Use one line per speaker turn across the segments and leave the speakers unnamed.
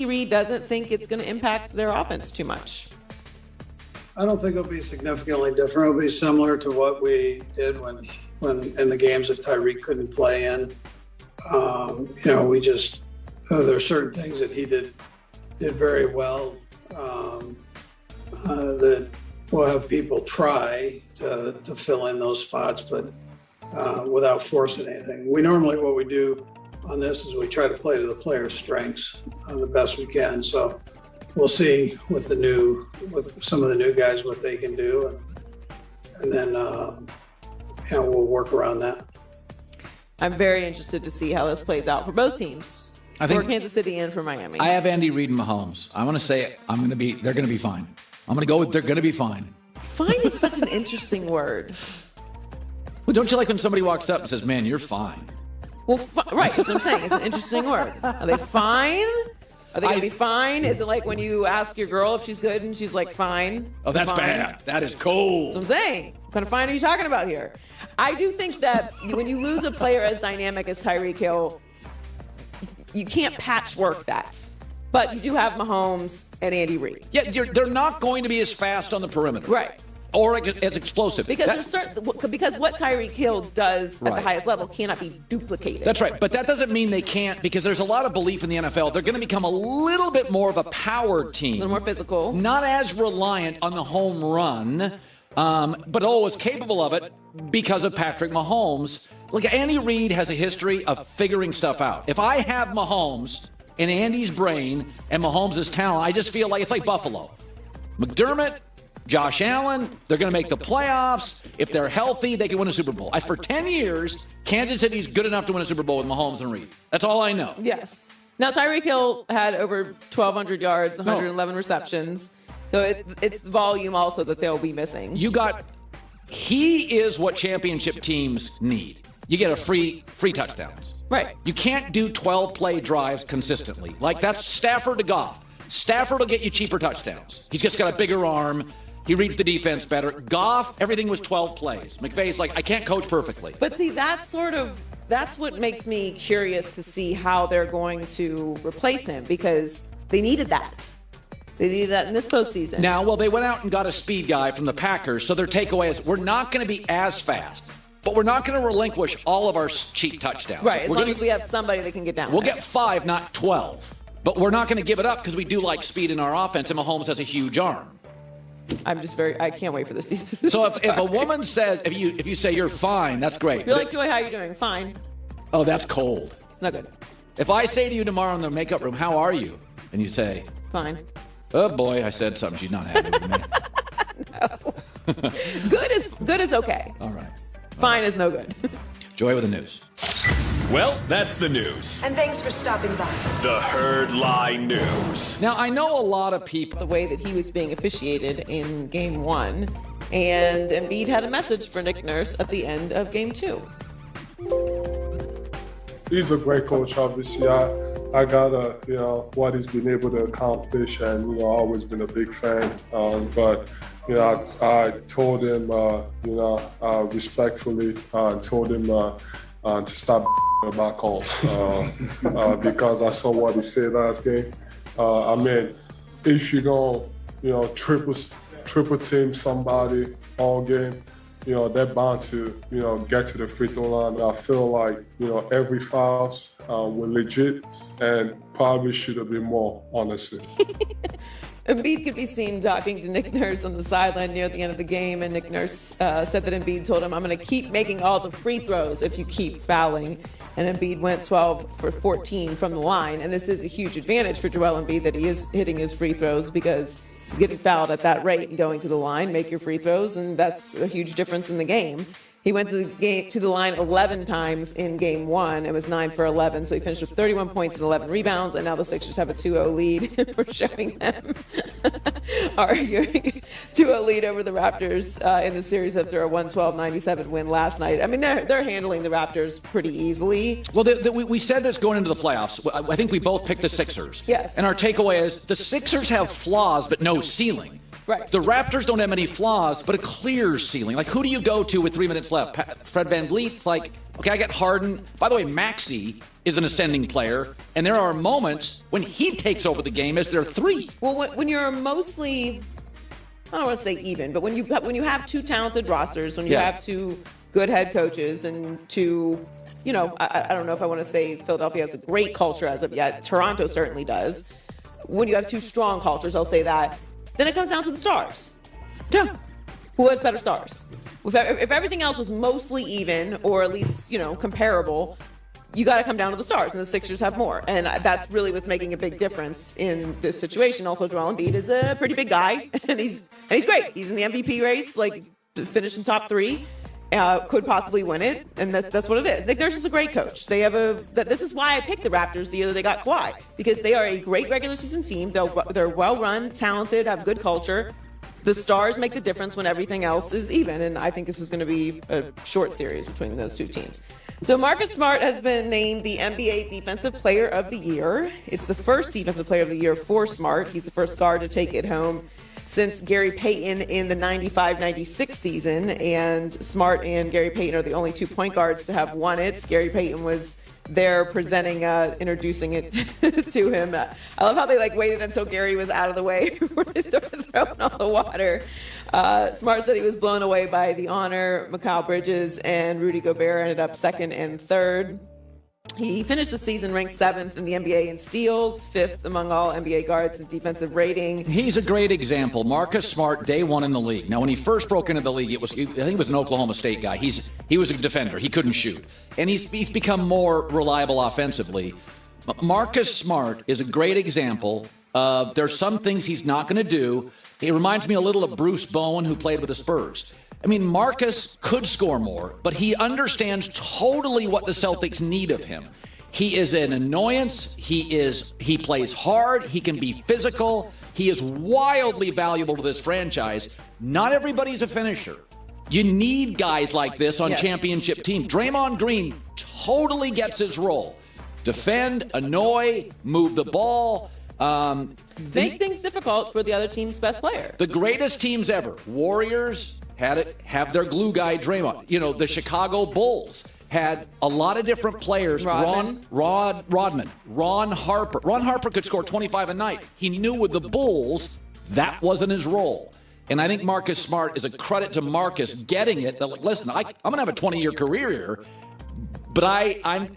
Reid doesn't think it's going to impact their offense too much.
I don't think it'll be significantly different. It'll be similar to what we did when in the games that Tyreek couldn't play in. We just there are certain things that he did very well that we'll have people try to fill in those spots, but without forcing anything. What we do on this is we try to play to the players' strengths the best we can. So we'll see with some of the new guys what they can do, and then we'll work around that.
I'm very interested to see how this plays out for both teams, for Kansas City and for Miami.
I have Andy Reid and Mahomes. I want to say they're going to be fine. I'm going to go with they're going to be fine.
Fine is such an interesting word.
Well, don't you like when somebody walks up and says, "Man, you're fine"?
Well, right. That's what I'm saying. It's an interesting word. Are they fine? Are they going to be fine? Is it like when you ask your girl if she's good and she's like, fine?
Oh, that's
fine.
bad. That is cold.
That's what I'm saying. What kind of fine are you talking about here? I do think that when you lose a player as dynamic as Tyreek Hill, you can't patchwork that. But you do have Mahomes and Andy Reid.
Yeah, they're not going to be as fast on the perimeter.
Right.
Or as explosive.
Because what Tyreek Hill does at the highest level cannot be duplicated.
That's right. But that doesn't mean they can't, because there's a lot of belief in the NFL. They're going to become a little bit more of a power team.
A little more physical.
Not as reliant on the home run, but always capable of it because of Patrick Mahomes. Look, Andy Reid has a history of figuring stuff out. If I have Mahomes in Andy's brain and Mahomes' talent, I just feel like it's like Buffalo. McDermott, Josh Allen, they're going to make the playoffs. If they're healthy, they can win a Super Bowl. For 10 years, Kansas City's good enough to win a Super Bowl with Mahomes and Reid. That's all I know.
Yes. Now, Tyreek Hill had over 1,200 yards, 111 receptions. So it's volume also that they'll be missing.
He is what championship teams need. You get a free touchdowns.
Right.
You can't do 12-play drives consistently. Like, that's Stafford to Goff. Stafford will get you cheaper touchdowns. He's just got a bigger arm. He reads the defense better. Goff, everything was 12 plays. McVay's like, I can't coach perfectly.
But see, that's what makes me curious to see how they're going to replace him, because they needed that. They needed that in this postseason.
Now, they went out and got a speed guy from the Packers, so their takeaway is we're not going to be as fast, but we're not going to relinquish all of our cheap touchdowns.
Right, as long as we have somebody that can get down.
We'll get 5, not 12. But we're not going to give it up because we do like speed in our offense, and Mahomes has a huge arm.
I can't wait for this season.
So if a woman says, if you say you're fine, that's great.
You're like, Joy, how are you doing? Fine.
Oh, that's cold.
It's not good.
If I say to you tomorrow in the makeup room, how are you? And you say,
fine.
Oh boy, I said something. She's not happy with me.
No. Good is okay.
All right.
Fine is no good.
Joy with the news.
Well, that's the news.
And thanks for stopping by.
The Herd Line News.
Now, I know a lot of people.
The way that he was being officiated in Game 1. And Embiid had a message for Nick Nurse at the end of Game 2.
He's a great coach, obviously. I got what he's been able to accomplish, and, I've always been a big fan. But I told him, respectfully, told him to stop about calls because I saw what he said last game. If you're going, triple team somebody all game, they're bound to, get to the free throw line. I feel like, every fouls were legit and probably should have been more, honestly.
Embiid could be seen talking to Nick Nurse on the sideline near the end of the game, and Nick Nurse said that Embiid told him, I'm going to keep making all the free throws if you keep fouling. And Embiid went 12 for 14 from the line, and this is a huge advantage for Joel Embiid that he is hitting his free throws because he's getting fouled at that rate and going to the line, make your free throws, and that's a huge difference in the game. He went to the line 11 times in Game 1. It was 9 for 11, so he finished with 31 points and 11 rebounds, and now the Sixers have a 2-0 lead. We're showing them arguing 2-0 lead over the Raptors in the series after a 112-97 win last night. I mean, they're handling the Raptors pretty easily.
Well, we said this going into the playoffs. I think we both picked the Sixers.
Yes.
And our takeaway is the Sixers have flaws but no ceiling.
Right.
The Raptors don't have any flaws, but a clear ceiling. Like, who do you go to with 3 minutes left? Fred VanVleet's like, Okay, I got Harden. By the way, Maxey is an ascending player, and there are moments when he takes over the game as their 3.
Well, when you're mostly, I don't want to say even, but when you have 2 talented rosters, when you have 2 good head coaches and 2, I don't know if I want to say Philadelphia has a great culture as of yet. Toronto certainly does. When you have 2 strong cultures, I'll say that. Then it comes down to the stars.
Yeah.
Who has better stars? If everything else was mostly even, or at least, comparable, you got to come down to the stars, and the Sixers have more. And that's really what's making a big difference in this situation. Also, Joel Embiid is a pretty big guy, and he's great. He's in the MVP race, finishing top 3. Could possibly win it, and that's what it is. Nick Nurse is a great coach. This is why I picked the Raptors the year that they got Kawhi, because they are a great regular season team. They're well run, talented, have good culture. The stars make the difference when everything else is even, and I think this is going to be a short series between those 2 teams. So Marcus Smart has been named the NBA Defensive Player of the Year. It's the first Defensive Player of the Year for Smart. He's the first guard to take it home since Gary Payton in the 95-96 season, and Smart and Gary Payton are the only 2 point guards to have won it. Gary Payton was there presenting, introducing it to him. I love how they waited until Gary was out of the way before they started throwing all the water. Smart said he was blown away by the honor. Mikal Bridges and Rudy Gobert ended up 2nd and 3rd. He finished the season ranked 7th in the NBA in steals, 5th among all NBA guards in defensive rating.
He's a great example. Marcus Smart, day 1 in the league. Now, when he first broke into the league, I think he was an Oklahoma State guy. He was a defender. He couldn't shoot. And he's become more reliable offensively. Marcus Smart is a great example of there's some things he's not going to do. He reminds me a little of Bruce Bowen, who played with the Spurs. I mean, Marcus could score more, but he understands totally what the Celtics need of him. He is an annoyance. He plays hard. He can be physical. He is wildly valuable to this franchise. Not everybody's a finisher. You need guys like this on championship teams. Draymond Green totally gets his role. Defend, annoy, move the ball.
Make things difficult for the other team's best player.
The greatest teams ever. Warriors have their glue guy Draymond. The Chicago Bulls had a lot of different players.
Rodman.
Ron Harper. Ron Harper could score 25 a night. He knew with the Bulls that wasn't his role. And I think Marcus Smart is a credit to Marcus getting it. That, listen, I'm going to have a 20-year career here, but I'm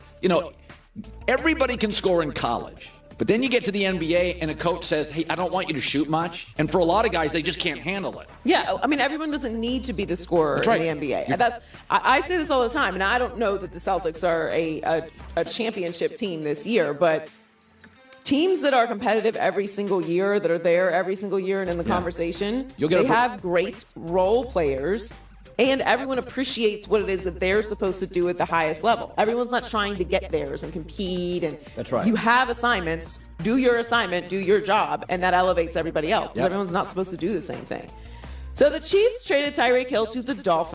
everybody can score in college. But then you get to the NBA and a coach says, hey, I don't want you to shoot much. And for a lot of guys, they just can't handle it.
Yeah, I mean, everyone doesn't need to be the scorer in the NBA. And I say this all the time, and I don't know that the Celtics are a championship team this year, but teams that are competitive every single year, that are there every single year and in the conversation, they have great role players. And everyone appreciates what it is that they're supposed to do at the highest level. Everyone's not trying to get theirs and compete. And
that's right.
You have assignments. Do your assignment. Do your job. And that elevates everybody else because everyone's not supposed to do the same thing. So the Chiefs traded Tyreek Hill to the Dolphins.